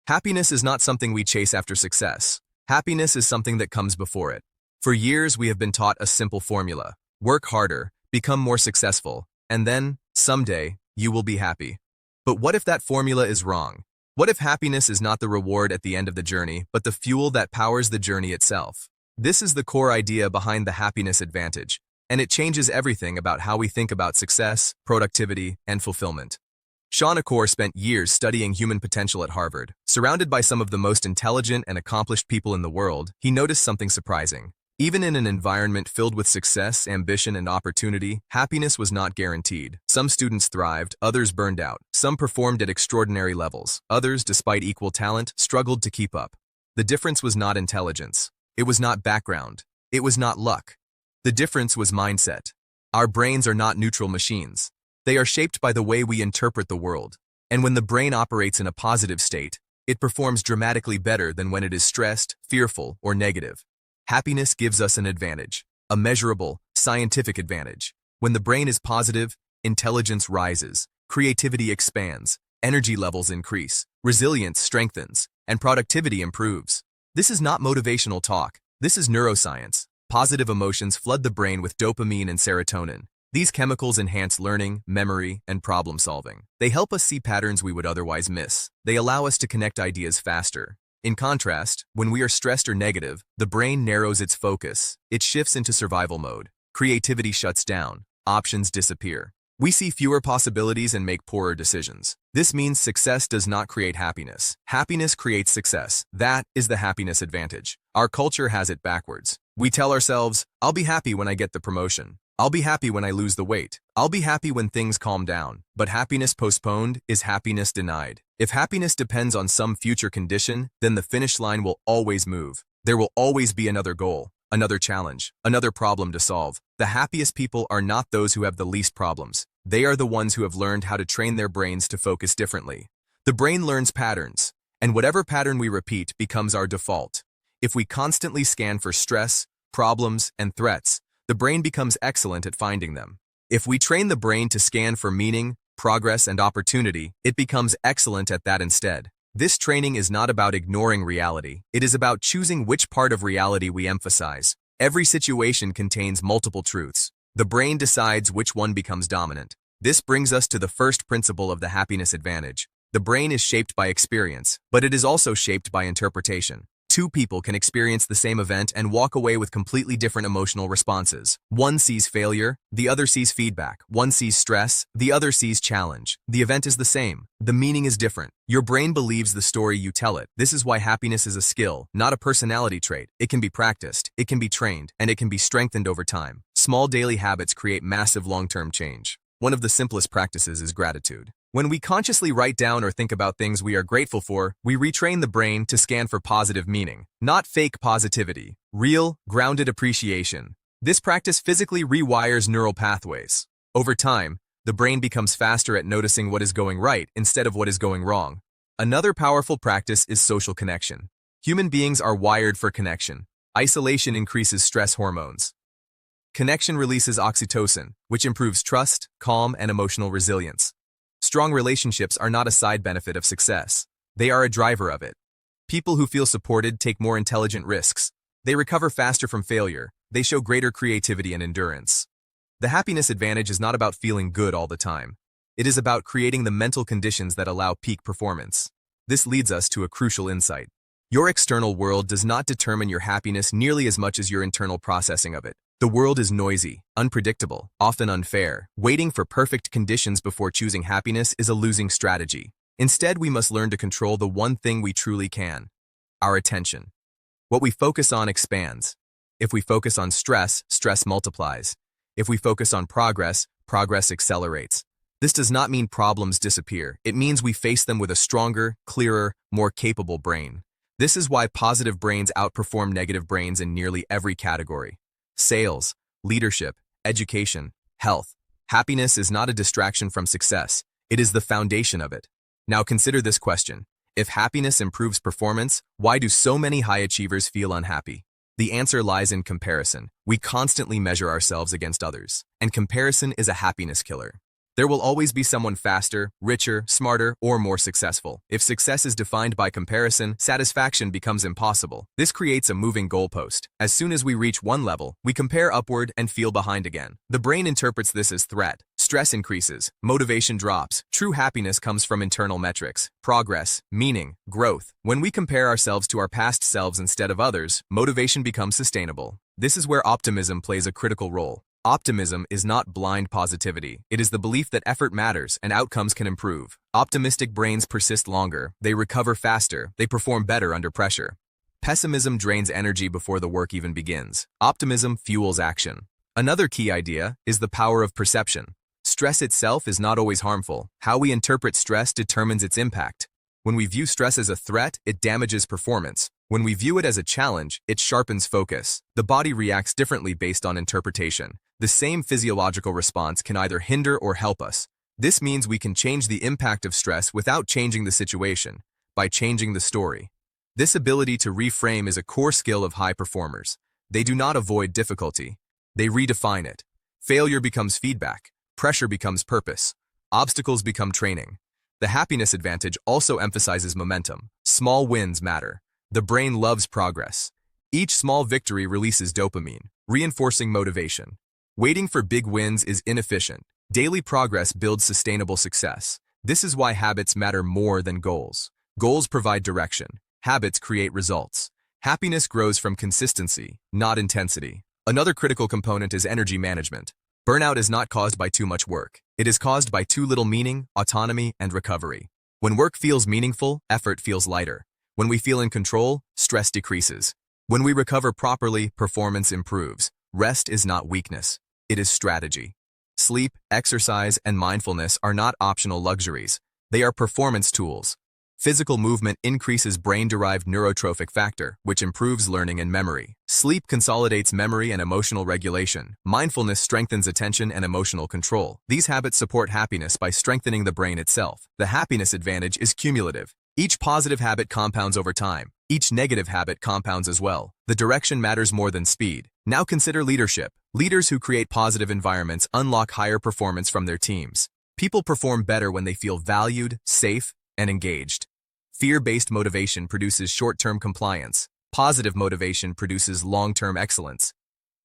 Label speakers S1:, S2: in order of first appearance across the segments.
S1: Happiness is not something we chase after success. Happiness is something that comes before it. For years, we have been taught a simple formula. Work harder, become more successful, and then, someday, you will be happy. But what if that formula is wrong? What if happiness is not the reward at the end of the journey, but the fuel that powers the journey itself? This is the core idea behind the happiness advantage, and it changes everything about how we think about success, productivity, and fulfillment. Shawn Achor spent years studying human potential at Harvard. Surrounded by some of the most intelligent and accomplished people in the world, he noticed something surprising. Even in an environment filled with success, ambition, and opportunity, happiness was not guaranteed. Some students thrived, others burned out. Some performed at extraordinary levels. Others, despite equal talent, struggled to keep up. The difference was not intelligence. It was not background. It was not luck. The difference was mindset. Our brains are not neutral machines. They are shaped by the way we interpret the world. And when the brain operates in a positive state, it performs dramatically better than when it is stressed, fearful, or negative. Happiness gives us an advantage, a measurable, scientific advantage. When the brain is positive, intelligence rises, creativity expands, energy levels increase, resilience strengthens, and productivity improves. This is not motivational talk. This is neuroscience. Positive emotions flood the brain with dopamine and serotonin. These chemicals enhance learning, memory, and problem solving. They help us see patterns we would otherwise miss. They allow us to connect ideas faster. In contrast, when we are stressed or negative, the brain narrows its focus. It shifts into survival mode. Creativity shuts down. Options disappear. We see fewer possibilities and make poorer decisions. This means success does not create happiness. Happiness creates success. That is the happiness advantage. Our culture has it backwards. We tell ourselves, I'll be happy when I get the promotion. I'll be happy when I lose the weight. I'll be happy when things calm down. But happiness postponed is happiness denied. If happiness depends on some future condition, then the finish line will always move. There will always be another goal, another challenge, another problem to solve. The happiest people are not those who have the least problems. They are the ones who have learned how to train their brains to focus differently. The brain learns patterns, and whatever pattern we repeat becomes our default. If we constantly scan for stress, problems, and threats, the brain becomes excellent at finding them. If we train the brain to scan for meaning, progress, and opportunity, it becomes excellent at that instead. This training is not about ignoring reality. It is about choosing which part of reality we emphasize. Every situation contains multiple truths. The brain decides which one becomes dominant. This brings us to the first principle of the happiness advantage. The brain is shaped by experience, but it is also shaped by interpretation. Two people can experience the same event and walk away with completely different emotional responses. One sees failure, the other sees feedback. One sees stress, the other sees challenge. The event is the same. The meaning is different. Your brain believes the story you tell it. This is why happiness is a skill, not a personality trait. It can be practiced, it can be trained, and it can be strengthened over time. Small daily habits create massive long-term change. One of the simplest practices is gratitude. When we consciously write down or think about things we are grateful for, we retrain the brain to scan for positive meaning, not fake positivity, real, grounded appreciation. This practice physically rewires neural pathways. Over time, the brain becomes faster at noticing what is going right instead of what is going wrong. Another powerful practice is social connection. Human beings are wired for connection. Isolation increases stress hormones. Connection releases oxytocin, which improves trust, calm, and emotional resilience. Strong relationships are not a side benefit of success. They are a driver of it. People who feel supported take more intelligent risks. They recover faster from failure. They show greater creativity and endurance. The happiness advantage is not about feeling good all the time. It is about creating the mental conditions that allow peak performance. This leads us to a crucial insight. Your external world does not determine your happiness nearly as much as your internal processing of it. The world is noisy, unpredictable, often unfair. Waiting for perfect conditions before choosing happiness is a losing strategy. Instead, we must learn to control the one thing we truly can: our attention. What we focus on expands. If we focus on stress, stress multiplies. If we focus on progress, progress accelerates. This does not mean problems disappear. It means we face them with a stronger, clearer, more capable brain. This is why positive brains outperform negative brains in nearly every category. Sales, leadership, education, health. Happiness is not a distraction from success. It is the foundation of it. Now consider this question. If happiness improves performance, why do so many high achievers feel unhappy? The answer lies in comparison. We constantly measure ourselves against others, and comparison is a happiness killer. There will always be someone faster, richer, smarter, or more successful. If success is defined by comparison, satisfaction becomes impossible. This creates a moving goalpost. As soon as we reach one level, we compare upward and feel behind again. The brain interprets this as threat. Stress increases, motivation drops. True happiness comes from internal metrics, progress, meaning, growth. When we compare ourselves to our past selves instead of others, motivation becomes sustainable. This is where optimism plays a critical role. Optimism is not blind positivity. It is the belief that effort matters and outcomes can improve. Optimistic brains persist longer, they recover faster, they perform better under pressure. Pessimism drains energy before the work even begins. Optimism fuels action. Another key idea is the power of perception. Stress itself is not always harmful. How we interpret stress determines its impact. When we view stress as a threat, it damages performance. When we view it as a challenge, it sharpens focus. The body reacts differently based on interpretation. The same physiological response can either hinder or help us. This means we can change the impact of stress without changing the situation, by changing the story. This ability to reframe is a core skill of high performers. They do not avoid difficulty. They redefine it. Failure becomes feedback. Pressure becomes purpose. Obstacles become training. The happiness advantage also emphasizes momentum. Small wins matter. The brain loves progress. Each small victory releases dopamine, reinforcing motivation. Waiting for big wins is inefficient. Daily progress builds sustainable success. This is why habits matter more than goals. Goals provide direction. Habits create results. Happiness grows from consistency, not intensity. Another critical component is energy management. Burnout is not caused by too much work. It is caused by too little meaning, autonomy, and recovery. When work feels meaningful, effort feels lighter. When we feel in control, stress decreases. When we recover properly, performance improves. Rest is not weakness. It is strategy. Sleep, exercise, and mindfulness are not optional luxuries. They are performance tools. Physical movement increases brain-derived neurotrophic factor, which improves learning and memory. Sleep consolidates memory and emotional regulation. Mindfulness strengthens attention and emotional control. These habits support happiness by strengthening the brain itself. The happiness advantage is cumulative. Each positive habit compounds over time. Each negative habit compounds as well. The direction matters more than speed. Now consider leadership. Leaders who create positive environments unlock higher performance from their teams. People perform better when they feel valued, safe, and engaged. Fear-based motivation produces short-term compliance. Positive motivation produces long-term excellence.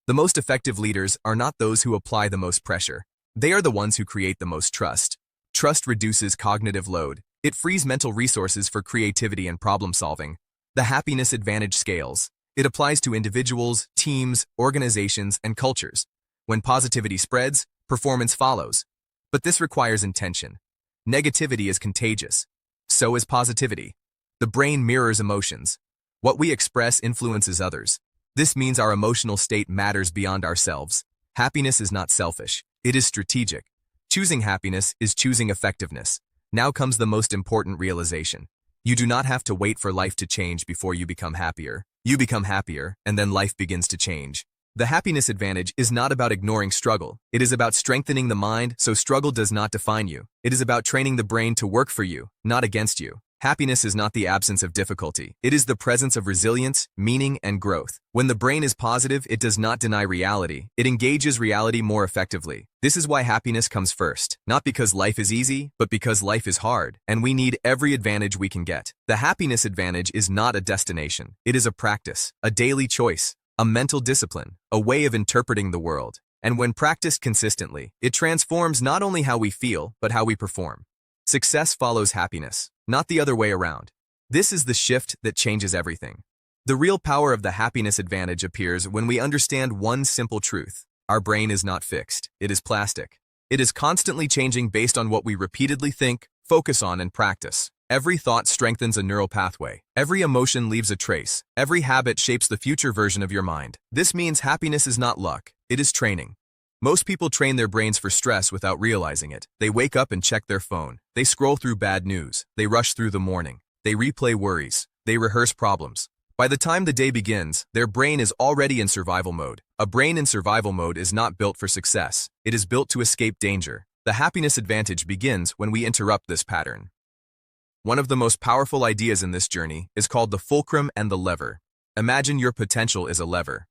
S1: The most effective leaders are not those who apply the most pressure. They are the ones who create the most trust. Trust reduces cognitive load. It frees mental resources for creativity and problem-solving. The happiness advantage scales. It applies to individuals, teams, organizations, and cultures. When positivity spreads, performance follows. But this requires intention. Negativity is contagious. So is positivity. The brain mirrors emotions. What we express influences others. This means our emotional state matters beyond ourselves. Happiness is not selfish. It is strategic. Choosing happiness is choosing effectiveness. Now comes the most important realization. You do not have to wait for life to change before you become happier. You become happier, and then life begins to change. The happiness advantage is not about ignoring struggle. It is about strengthening the mind so struggle does not define you. It is about training the brain to work for you, not against you. Happiness is not the absence of difficulty. It is the presence of resilience, meaning, and growth. When the brain is positive, it does not deny reality. It engages reality more effectively. This is why happiness comes first. Not because life is easy, but because life is hard, and we need every advantage we can get. The happiness advantage is not a destination. It is a practice, a daily choice, a mental discipline, a way of interpreting the world. And when practiced consistently, it transforms not only how we feel, but how we perform. Success follows happiness, not the other way around. This is the shift that changes everything. The real power of the happiness advantage appears when we understand one simple truth. Our brain is not fixed. It is plastic. It is constantly changing based on what we repeatedly think, focus on, and practice. Every thought strengthens a neural pathway. Every emotion leaves a trace. Every habit shapes the future version of your mind. This means happiness is not luck. It is training. Most people train their brains for stress without realizing it. They wake up and check their phone. They scroll through bad news. They rush through the morning. They replay worries. They rehearse problems. By the time the day begins, their brain is already in survival mode. A brain in survival mode is not built for success. It is built to escape danger. The happiness advantage begins when we interrupt this pattern. One of the most powerful ideas in this journey is called the fulcrum and the lever. Imagine your potential is a lever.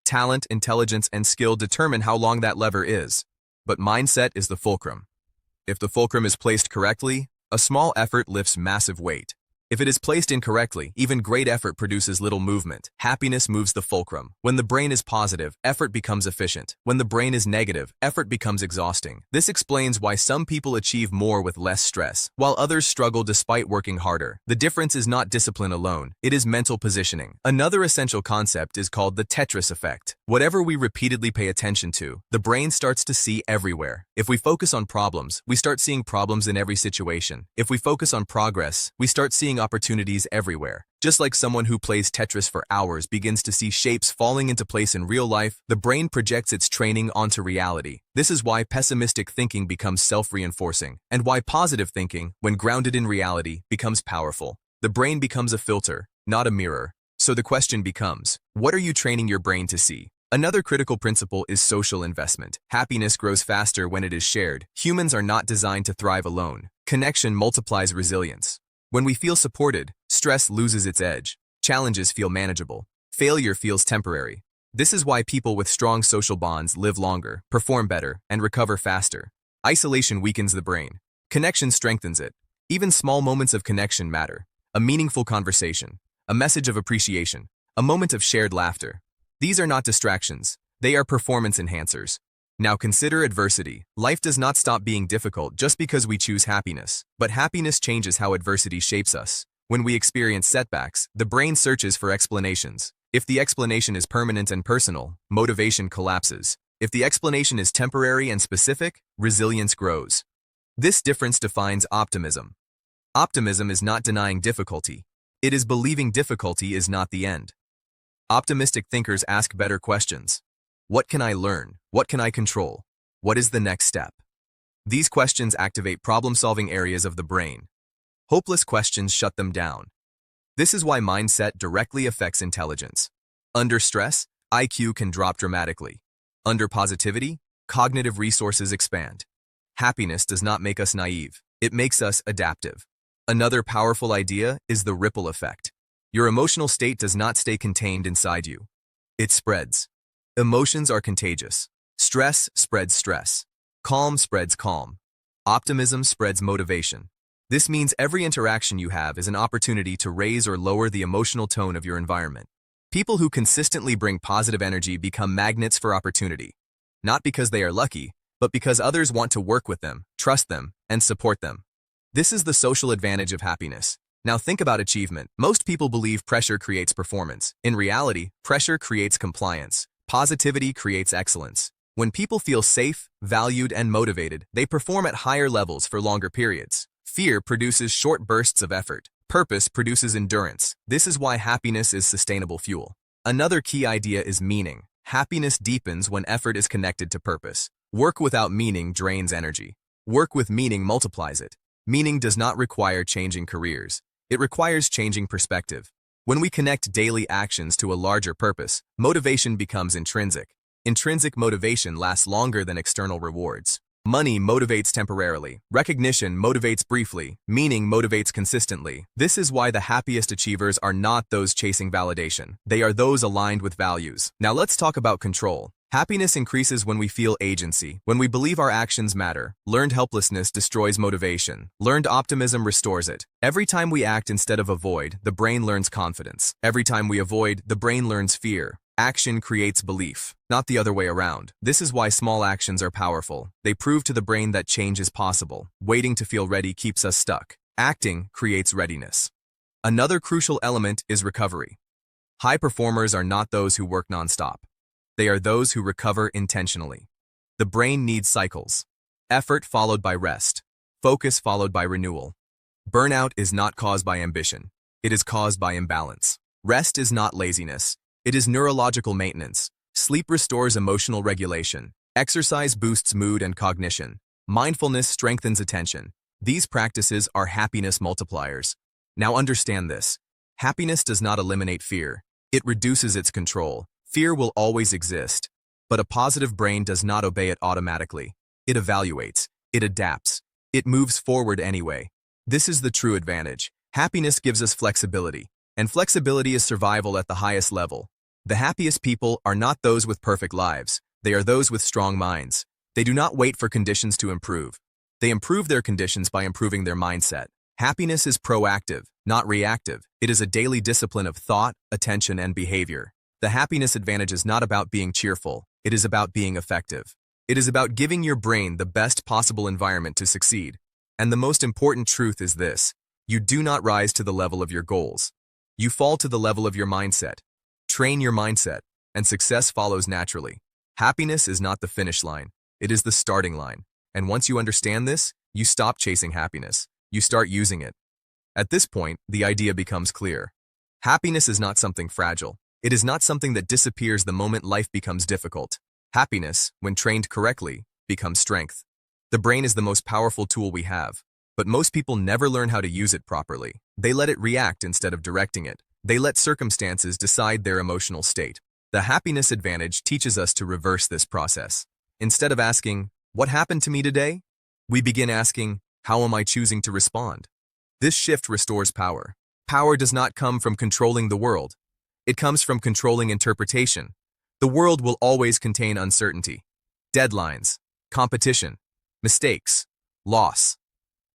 S1: Talent, intelligence, and skill determine how long that lever is. But mindset is the fulcrum. If the fulcrum is placed correctly, a small effort lifts massive weight. If it is placed incorrectly, even great effort produces little movement. Happiness moves the fulcrum. When the brain is positive, effort becomes efficient. When the brain is negative, effort becomes exhausting. This explains why some people achieve more with less stress, while others struggle despite working harder. The difference is not discipline alone, it is mental positioning. Another essential concept is called the Tetris effect. Whatever we repeatedly pay attention to, the brain starts to see everywhere. If we focus on problems, we start seeing problems in every situation. If we focus on progress, we start seeing opportunities everywhere. Just like someone who plays Tetris for hours begins to see shapes falling into place in real life, the brain projects its training onto reality. This is why pessimistic thinking becomes self-reinforcing, and why positive thinking, when grounded in reality, becomes powerful. The brain becomes a filter, not a mirror. So the question becomes, what are you training your brain to see? Another critical principle is social investment. Happiness grows faster when it is shared. Humans are not designed to thrive alone. Connection multiplies resilience. When we feel supported, stress loses its edge. Challenges feel manageable. Failure feels temporary. This is why people with strong social bonds live longer, perform better, and recover faster. Isolation weakens the brain. Connection strengthens it. Even small moments of connection matter. A meaningful conversation, a message of appreciation, a moment of shared laughter. These are not distractions. They are performance enhancers. Now consider adversity. Life does not stop being difficult just because we choose happiness, but happiness changes how adversity shapes us. When we experience setbacks, the brain searches for explanations. If the explanation is permanent and personal, motivation collapses. If the explanation is temporary and specific, resilience grows. This difference defines optimism. Optimism is not denying difficulty. It is believing difficulty is not the end. Optimistic thinkers ask better questions. What can I learn? What can I control? What is the next step? These questions activate problem-solving areas of the brain. Hopeless questions shut them down. This is why mindset directly affects intelligence. Under stress, IQ can drop dramatically. Under positivity, cognitive resources expand. Happiness does not make us naive. It makes us adaptive. Another powerful idea is the ripple effect. Your emotional state does not stay contained inside you. It spreads. Emotions are contagious. Stress spreads stress. Calm spreads calm. Optimism spreads motivation. This means every interaction you have is an opportunity to raise or lower the emotional tone of your environment. People who consistently bring positive energy become magnets for opportunity. Not because they are lucky, but because others want to work with them, trust them, and support them. This is the social advantage of happiness. Now think about achievement. Most people believe pressure creates performance. In reality, pressure creates compliance. Positivity creates excellence. When people feel safe, valued, and motivated, they perform at higher levels for longer periods. Fear produces short bursts of effort. Purpose produces endurance. This is why happiness is sustainable fuel. Another key idea is meaning. Happiness deepens when effort is connected to purpose. Work without meaning drains energy. Work with meaning multiplies it. Meaning does not require changing careers. It requires changing perspective. When we connect daily actions to a larger purpose, motivation becomes intrinsic. Intrinsic motivation lasts longer than external rewards. Money motivates temporarily. Recognition motivates briefly. Meaning motivates consistently. This is why the happiest achievers are not those chasing validation. They are those aligned with values. Now let's talk about control. Happiness increases when we feel agency, when we believe our actions matter. Learned helplessness destroys motivation. Learned optimism restores it. Every time we act instead of avoid, the brain learns confidence. Every time we avoid, the brain learns fear. Action creates belief, not the other way around. This is why small actions are powerful. They prove to the brain that change is possible. Waiting to feel ready keeps us stuck. Acting creates readiness. Another crucial element is recovery. High performers are not those who work nonstop. They are those who recover intentionally. The brain needs cycles. Effort followed by rest. Focus followed by renewal. Burnout is not caused by ambition. It is caused by imbalance. Rest is not laziness. It is neurological maintenance. Sleep restores emotional regulation. Exercise boosts mood and cognition. Mindfulness strengthens attention. These practices are happiness multipliers. Now understand this. Happiness does not eliminate fear. It reduces its control. Fear will always exist, but a positive brain does not obey it automatically. It evaluates. It adapts. It moves forward anyway. This is the true advantage. Happiness gives us flexibility, and flexibility is survival at the highest level. The happiest people are not those with perfect lives. They are those with strong minds. They do not wait for conditions to improve. They improve their conditions by improving their mindset. Happiness is proactive, not reactive. It is a daily discipline of thought, attention, and behavior. The happiness advantage is not about being cheerful. It is about being effective. It is about giving your brain the best possible environment to succeed. And the most important truth is this: you do not rise to the level of your goals. You fall to the level of your mindset. Train your mindset, and success follows naturally. Happiness is not the finish line. It is the starting line. And once you understand this, you stop chasing happiness. You start using it. At this point, the idea becomes clear. Happiness is not something fragile. It is not something that disappears the moment life becomes difficult. Happiness, when trained correctly, becomes strength. The brain is the most powerful tool we have, but most people never learn how to use it properly. They let it react instead of directing it. They let circumstances decide their emotional state. The happiness advantage teaches us to reverse this process. Instead of asking, "What happened to me today?" we begin asking, "How am I choosing to respond?" This shift restores power. Power does not come from controlling the world. It comes from controlling interpretation. The world will always contain uncertainty, deadlines, competition, mistakes, loss.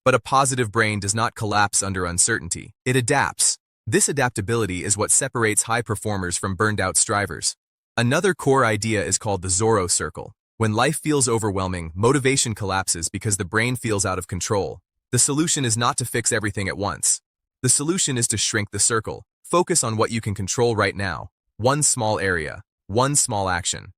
S1: But a positive brain does not collapse under uncertainty. It adapts. This adaptability is what separates high performers from burned-out strivers. Another core idea is called the Zorro circle. When life feels overwhelming, motivation collapses because the brain feels out of control. The solution is not to fix everything at once. The solution is to shrink the circle. Focus on what you can control right now. One small area, one small action.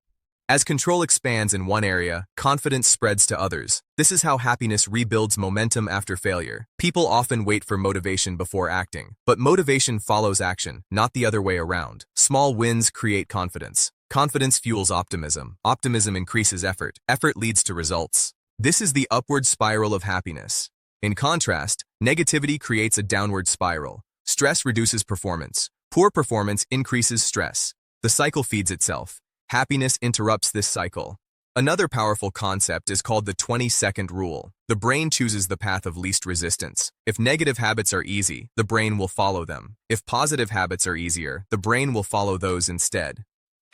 S1: As control expands in one area, confidence spreads to others. This is how happiness rebuilds momentum after failure. People often wait for motivation before acting, but motivation follows action, not the other way around. Small wins create confidence. Confidence fuels optimism. Optimism increases effort. Effort leads to results. This is the upward spiral of happiness. In contrast, negativity creates a downward spiral. Stress reduces performance. Poor performance increases stress. The cycle feeds itself. Happiness interrupts this cycle. Another powerful concept is called the 20-second rule. The brain chooses the path of least resistance. If negative habits are easy, the brain will follow them. If positive habits are easier, the brain will follow those instead.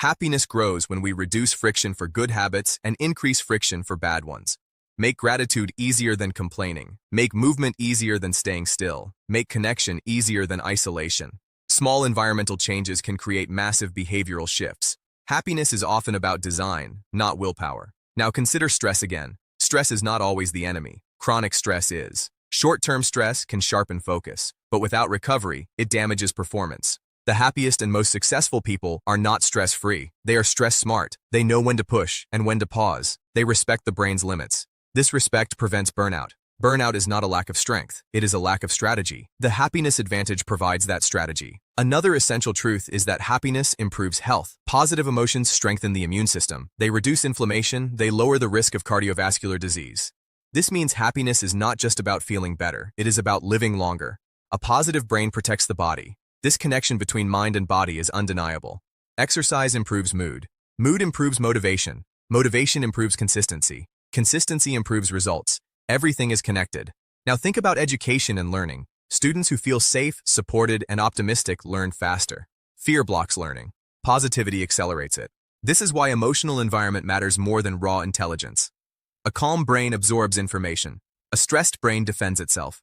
S1: Happiness grows when we reduce friction for good habits and increase friction for bad ones. Make gratitude easier than complaining. Make movement easier than staying still. Make connection easier than isolation. Small environmental changes can create massive behavioral shifts. Happiness is often about design, not willpower. Now consider stress again. Stress is not always the enemy. Chronic stress is. Short-term stress can sharpen focus, but without recovery, it damages performance. The happiest and most successful people are not stress-free. They are stress-smart. They know when to push and when to pause. They respect the brain's limits. This respect prevents burnout. Burnout is not a lack of strength. It is a lack of strategy. The happiness advantage provides that strategy. Another essential truth is that happiness improves health. Positive emotions strengthen the immune system. They reduce inflammation. They lower the risk of cardiovascular disease. This means happiness is not just about feeling better. It is about living longer. A positive brain protects the body. This connection between mind and body is undeniable. Exercise improves mood. Mood improves motivation. Motivation improves consistency. Consistency improves results. Everything is connected. Now think about education and learning. Students who feel safe, supported, and optimistic learn faster. Fear blocks learning. Positivity accelerates it. This is why emotional environment matters more than raw intelligence. A calm brain absorbs information. A stressed brain defends itself.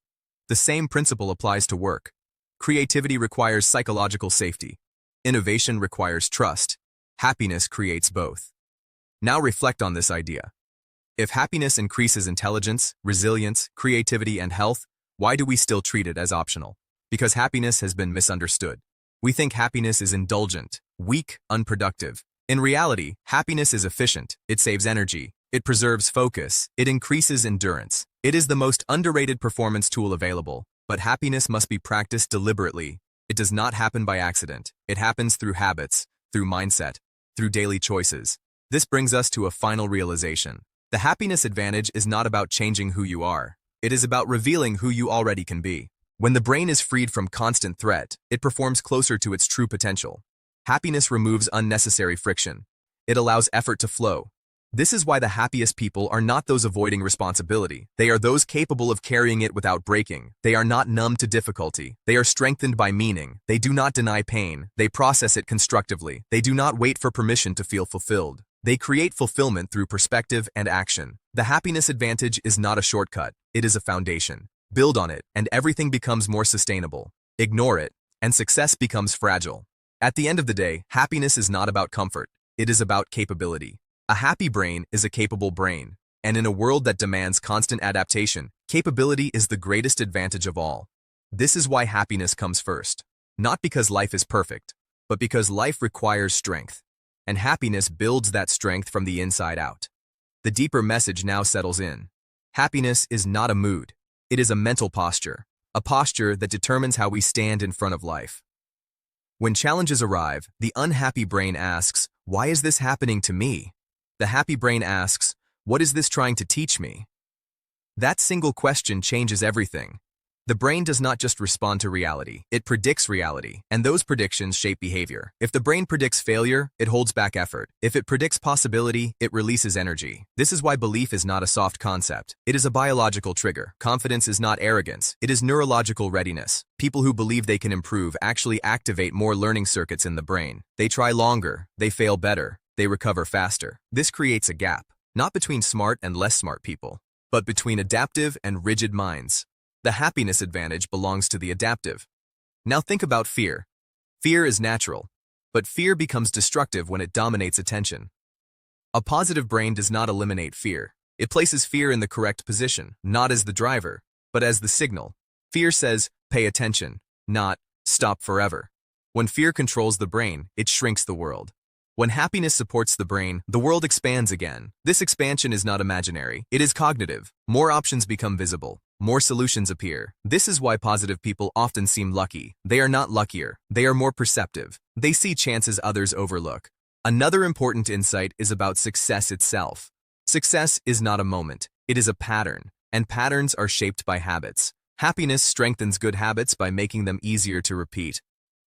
S1: The same principle applies to work. Creativity requires psychological safety. Innovation requires trust. Happiness creates both. Now reflect on this idea. If happiness increases intelligence, resilience, creativity, and health, why do we still treat it as optional? Because happiness has been misunderstood. We think happiness is indulgent, weak, unproductive. In reality, happiness is efficient. It saves energy. It preserves focus. It increases endurance. It is the most underrated performance tool available. But happiness must be practiced deliberately. It does not happen by accident. It happens through habits, through mindset, through daily choices. This brings us to a final realization. The happiness advantage is not about changing who you are. It is about revealing who you already can be. When the brain is freed from constant threat, it performs closer to its true potential. Happiness removes unnecessary friction. It allows effort to flow. This is why the happiest people are not those avoiding responsibility. They are those capable of carrying it without breaking. They are not numb to difficulty. They are strengthened by meaning. They do not deny pain. They process it constructively. They do not wait for permission to feel fulfilled. They create fulfillment through perspective and action. The happiness advantage is not a shortcut, it is a foundation. Build on it, and everything becomes more sustainable. Ignore it, and success becomes fragile. At the end of the day, happiness is not about comfort, it is about capability. A happy brain is a capable brain, and in a world that demands constant adaptation, capability is the greatest advantage of all. This is why happiness comes first. Not because life is perfect, but because life requires strength, and happiness builds that strength from the inside out. The deeper message now settles in. Happiness is not a mood, it is a mental posture, a posture that determines how we stand in front of life. When challenges arrive, the unhappy brain asks, "Why is this happening to me?" The happy brain asks, "What is this trying to teach me?" That single question changes everything. The brain does not just respond to reality, it predicts reality, and those predictions shape behavior. If the brain predicts failure, it holds back effort. If it predicts possibility, it releases energy. This is why belief is not a soft concept. It is a biological trigger. Confidence is not arrogance. It is neurological readiness. People who believe they can improve actually activate more learning circuits in the brain. They try longer, they fail better, they recover faster. This creates a gap, not between smart and less smart people, but between adaptive and rigid minds. The happiness advantage belongs to the adaptive. Now think about fear. Fear is natural, but fear becomes destructive when it dominates attention. A positive brain does not eliminate fear. It places fear in the correct position, not as the driver, but as the signal. Fear says, "Pay attention," not "Stop forever." When fear controls the brain, it shrinks the world. When happiness supports the brain, the world expands again. This expansion is not imaginary, it is cognitive. More options become visible. More solutions appear. This is why positive people often seem lucky. They are not luckier, they are more perceptive. They see chances others overlook. Another important insight is about success itself. Success is not a moment, it is a pattern, and patterns are shaped by habits. Happiness strengthens good habits by making them easier to repeat.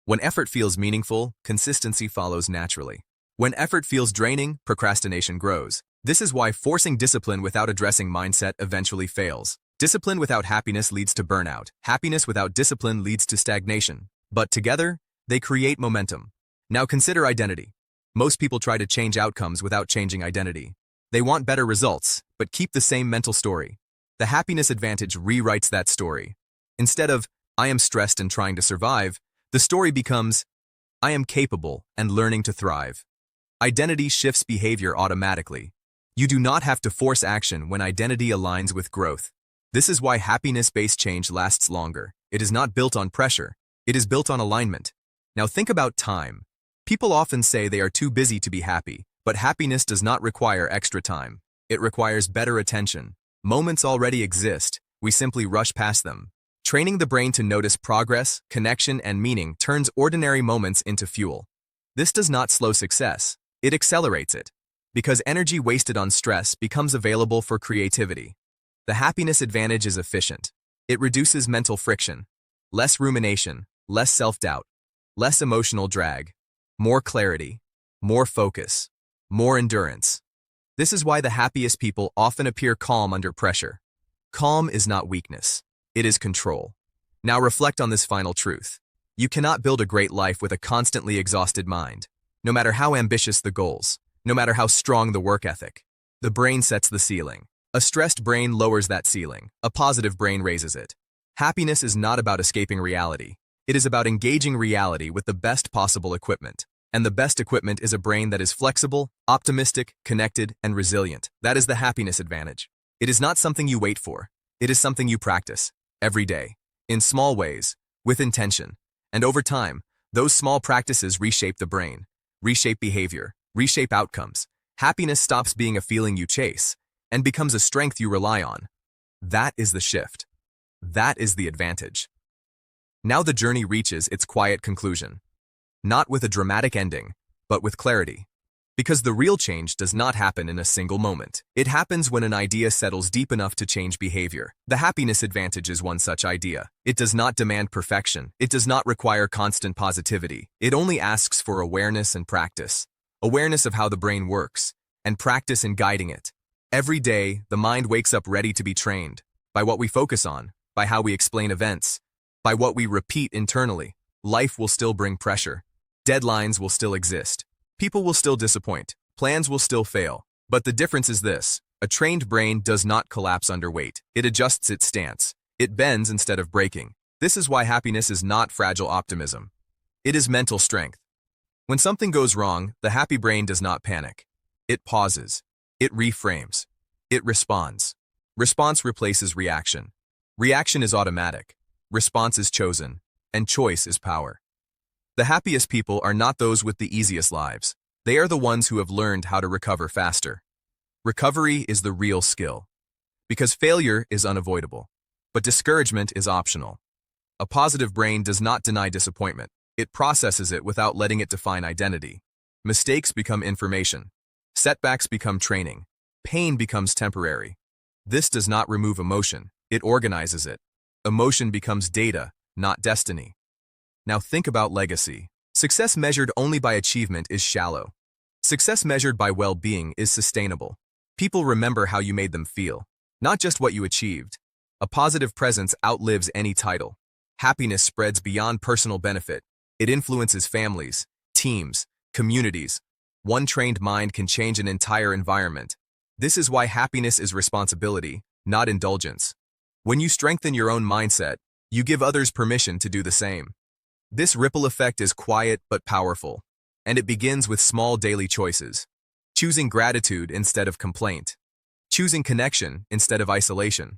S1: When effort feels meaningful, consistency follows naturally. When effort feels draining, procrastination grows. This is why forcing discipline without addressing mindset eventually fails. Discipline without happiness leads to burnout. Happiness without discipline leads to stagnation. But together, they create momentum. Now consider identity. Most people try to change outcomes without changing identity. They want better results, but keep the same mental story. The happiness advantage rewrites that story. Instead of, "I am stressed and trying to survive," the story becomes, "I am capable and learning to thrive." Identity shifts behavior automatically. You do not have to force action when identity aligns with growth. This is why happiness-based change lasts longer. It is not built on pressure, it is built on alignment. Now think about time. People often say they are too busy to be happy, but happiness does not require extra time. It requires better attention. Moments already exist, we simply rush past them. Training the brain to notice progress, connection, and meaning turns ordinary moments into fuel. This does not slow success, it accelerates it. Because energy wasted on stress becomes available for creativity. The happiness advantage is efficient. It reduces mental friction. Less rumination, less self-doubt, less emotional drag, more clarity, more focus, more endurance. This is why the happiest people often appear calm under pressure. Calm is not weakness, it is control. Now reflect on this final truth. You cannot build a great life with a constantly exhausted mind. No matter how ambitious the goals, no matter how strong the work ethic, the brain sets the ceiling. A stressed brain lowers that ceiling. A positive brain raises it. Happiness is not about escaping reality. It is about engaging reality with the best possible equipment. And the best equipment is a brain that is flexible, optimistic, connected, and resilient. That is the happiness advantage. It is not something you wait for. It is something you practice, every day, in small ways, with intention. And over time, those small practices reshape the brain, reshape behavior, reshape outcomes. Happiness stops being a feeling you chase and becomes a strength you rely on. That is the shift. That is the advantage. Now the journey reaches its quiet conclusion. Not with a dramatic ending, but with clarity. Because the real change does not happen in a single moment. It happens when an idea settles deep enough to change behavior. The happiness advantage is one such idea. It does not demand perfection. It does not require constant positivity. It only asks for awareness and practice. Awareness of how the brain works, and practice in guiding it. Every day, the mind wakes up ready to be trained, by what we focus on, by how we explain events, by what we repeat internally. Life will still bring pressure. Deadlines will still exist. People will still disappoint. Plans will still fail. But the difference is this. A trained brain does not collapse under weight. It adjusts its stance. It bends instead of breaking. This is why happiness is not fragile optimism. It is mental strength. When something goes wrong, the happy brain does not panic. It pauses. It reframes. It responds. Response replaces reaction. Reaction is automatic. Response is chosen. And choice is power. The happiest people are not those with the easiest lives. They are the ones who have learned how to recover faster. Recovery is the real skill. Because failure is unavoidable. But discouragement is optional. A positive brain does not deny disappointment. It processes it without letting it define identity. Mistakes become information. Setbacks become training. Pain becomes temporary. This does not remove emotion. It organizes it. Emotion becomes data, not destiny. Now think about legacy. Success measured only by achievement is shallow. Success measured by well-being is sustainable. People remember how you made them feel, not just what you achieved. A positive presence outlives any title. Happiness spreads beyond personal benefit. It influences families, teams, communities. One trained mind can change an entire environment. This is why happiness is responsibility, not indulgence. When you strengthen your own mindset, you give others permission to do the same. This ripple effect is quiet but powerful, and it begins with small daily choices. Choosing gratitude instead of complaint. Choosing connection instead of isolation.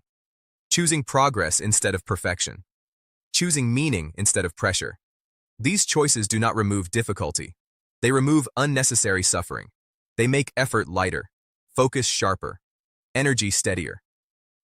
S1: Choosing progress instead of perfection. Choosing meaning instead of pressure. These choices do not remove difficulty. They remove unnecessary suffering. They make effort lighter, focus sharper, energy steadier.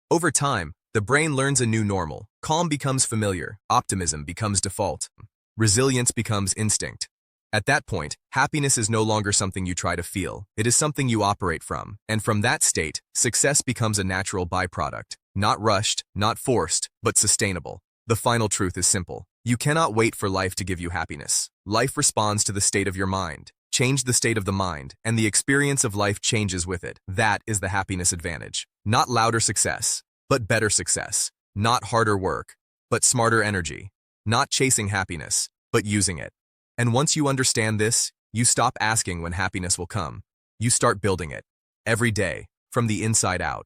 S1: Over time, the brain learns a new normal. Calm becomes familiar, optimism becomes default, resilience becomes instinct. At that point, happiness is no longer something you try to feel. It is something you operate from, and from that state, success becomes a natural byproduct. Not rushed, not forced, but sustainable. The final truth is simple. You cannot wait for life to give you happiness. Life responds to the state of your mind. Change the state of the mind, and the experience of life changes with it. That is the happiness advantage. Not louder success, but better success. Not harder work, but smarter energy. Not chasing happiness, but using it. And once you understand this, you stop asking when happiness will come. You start building it. Every day, from the inside out.